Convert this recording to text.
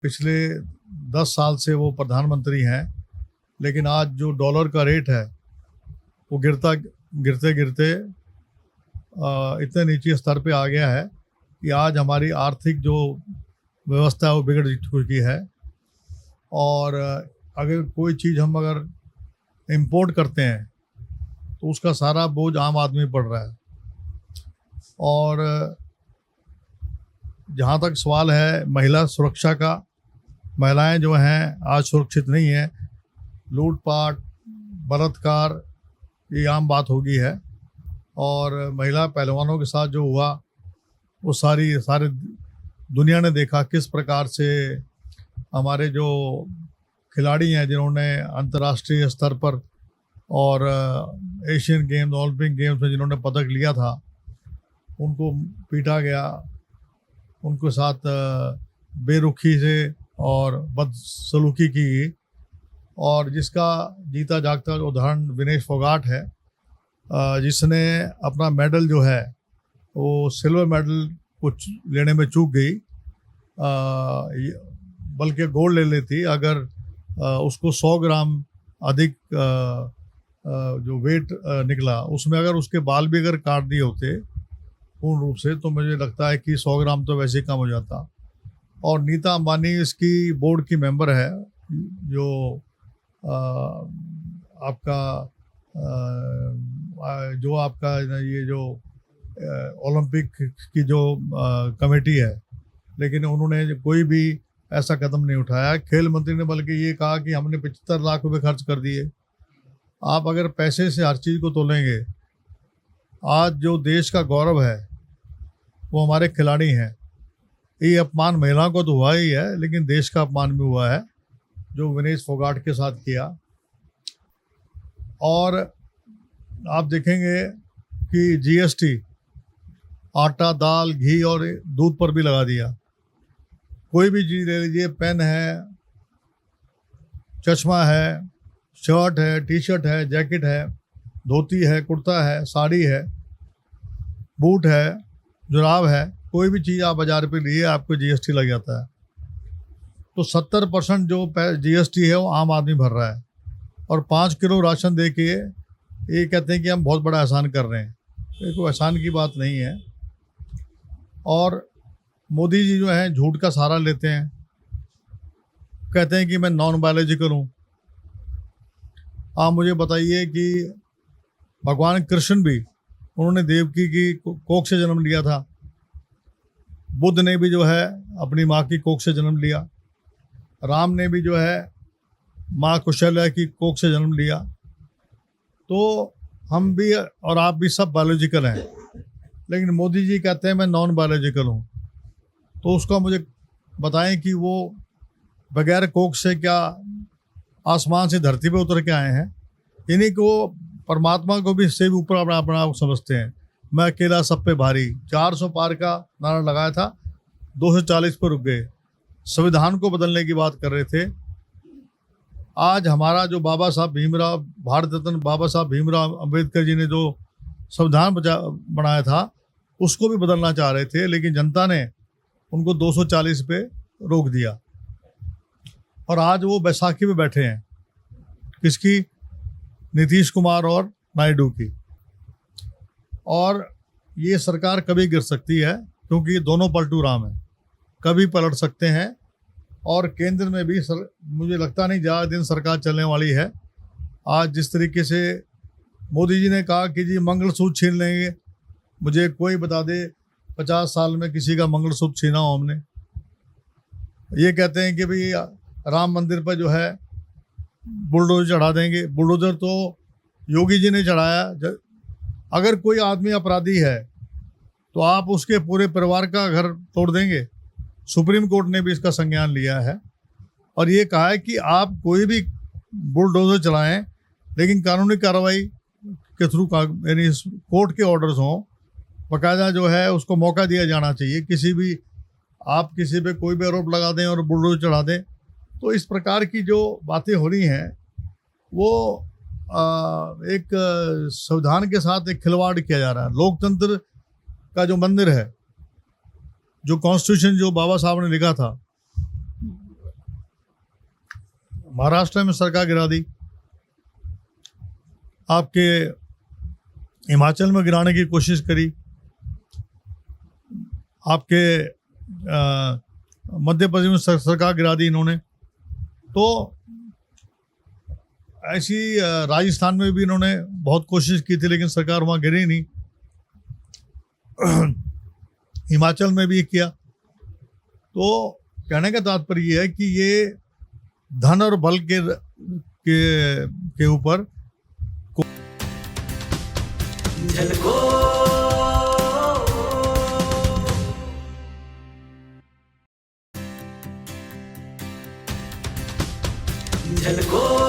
पिछले 10 साल से वो प्रधानमंत्री हैं, लेकिन आज जो डॉलर का रेट है वो गिरते गिरते इतने नीचे स्तर पे आ गया है कि आज हमारी आर्थिक जो व्यवस्था है वो बिगड़ चुकी है। और अगर कोई चीज़ हम अगर इंपोर्ट करते हैं तो उसका सारा बोझ आम आदमी पड़ रहा है। और जहाँ तक सवाल है महिला सुरक्षा का, महिलाएं जो हैं आज सुरक्षित नहीं हैं। लूटपाट, बलात्कार ये आम बात हो गई है। और महिला पहलवानों के साथ जो हुआ वो सारे दुनिया ने देखा किस प्रकार से हमारे जो खिलाड़ी हैं जिन्होंने अंतर्राष्ट्रीय स्तर पर और एशियन गेम्स, ओलंपिक गेम्स में जिन्होंने पदक लिया था, उनको पीटा गया, उनके साथ बेरुखी से और बदसलूकी की गई। और जिसका जीता जागता उदाहरण विनेश फोगाट है, जिसने अपना मेडल जो है वो सिल्वर मेडल कुछ लेने में चूक गई, बल्कि गोल्ड ले लेती अगर उसको 100 ग्राम अधिक जो वेट निकला उसमें अगर उसके बाल भी अगर काट दिए होते पूर्ण रूप से तो मुझे लगता है कि 100 ग्राम तो वैसे ही कम हो जाता। और नीता अंबानी इसकी बोर्ड की मेंबर है, जो आपका ये जो ओलंपिक की जो कमेटी है, लेकिन उन्होंने कोई भी ऐसा कदम नहीं उठाया। खेल मंत्री ने बल्कि ये कहा कि हमने 75 लाख रुपए खर्च कर दिए। आप अगर पैसे से हर चीज़ को तोलेंगे, आज जो देश का गौरव है वो हमारे खिलाड़ी हैं। ये अपमान महिलाओं को तो हुआ ही है, लेकिन देश का अपमान भी हुआ है जो विनेश फोगाट के साथ किया। और आप देखेंगे कि जीएसटी आटा, दाल, घी और दूध पर भी लगा दिया। कोई भी चीज़ ले लीजिए, पेन है, चश्मा है, शर्ट है, टी शर्ट है, जैकेट है, धोती है, कुर्ता है, साड़ी है, बूट है, जुराब है, कोई भी चीज़ आप बाज़ार पे लिए आपको जीएसटी लग जाता है। तो 70% जो जीएसटी है वो आम आदमी भर रहा है। और 5 किलो राशन दे के ये कहते हैं कि हम बहुत बड़ा एहसान कर रहे हैं। ये कोई एहसान की बात नहीं है। और मोदी जी जो हैं झूठ का सहारा लेते हैं, कहते हैं कि मैं नॉन बायोलॉजिकल हूँ। आप मुझे बताइए कि भगवान कृष्ण भी, उन्होंने देवकी की कोख से जन्म लिया था। बुद्ध ने भी जो है अपनी माँ की कोख से जन्म लिया। राम ने भी जो है माँ कौशल्या की कोख से जन्म लिया। तो हम भी और आप भी सब बायोलॉजिकल हैं, लेकिन मोदी जी कहते हैं मैं नॉन बायोलॉजिकल हूँ। तो उसका मुझे बताएं कि वो बगैर कोख से क्या आसमान से धरती पे उतर के आए हैं? यानी कि वो परमात्मा को भी इससे भी ऊपर अपना आप समझते हैं। मैं अकेला सब पे भारी, 400 पार का नारा लगाया था, 240 पर रुक गए। संविधान को बदलने की बात कर रहे थे। आज हमारा जो बाबा साहब भीमराव, भारत रत्न बाबा साहब भीमराव अम्बेडकर जी ने जो संविधान बनाया था उसको भी बदलना चाह रहे थे, लेकिन जनता ने उनको 240 पे रोक दिया। और आज वो बैसाखी पे बैठे हैं, किसकी? नीतीश कुमार और नायडू की। और ये सरकार कभी गिर सकती है, क्योंकि दोनों पलटू राम हैं, कभी पलट सकते हैं। और केंद्र में भी मुझे लगता नहीं ज़्यादा दिन सरकार चलने वाली है। आज जिस तरीके से मोदी जी ने कहा कि जी मंगलसूत्र छीन लेंगे, मुझे कोई बता दे 50 साल में किसी का मंगलसूत्र छीना हो हमने। ये कहते हैं कि भाई राम मंदिर पर जो है बुलडोजर चढ़ा देंगे। बुलडोजर तो योगी जी ने चढ़ाया। अगर कोई आदमी अपराधी है तो आप उसके पूरे परिवार का घर तोड़ देंगे। सुप्रीम कोर्ट ने भी इसका संज्ञान लिया है और ये कहा है कि आप कोई भी बुलडोजर चलाएं, लेकिन कानूनी कार्रवाई के थ्रू यानी कोर्ट के ऑर्डर्स हों, बाकायदा जो है उसको मौका दिया जाना चाहिए। आप किसी पे कोई भी आरोप लगा दें और बुलडोजर चढ़ा दें, तो इस प्रकार की जो बातें हो रही हैं वो एक संविधान के साथ एक खिलवाड़ किया जा रहा है। लोकतंत्र का जो मंदिर है, जो कॉन्स्टिट्यूशन जो बाबा साहब ने लिखा था, महाराष्ट्र में सरकार गिरा दी, आपके हिमाचल में गिराने की कोशिश करी, आपके मध्य प्रदेश में सरकार गिरा दी इन्होंने। तो ऐसी राजस्थान में भी इन्होंने बहुत कोशिश की थी, लेकिन सरकार वहाँ गिरी नहीं। हिमाचल में भी किया। तो कहने का तात्पर्य ये है कि ये धन और बल के ऊपर झलको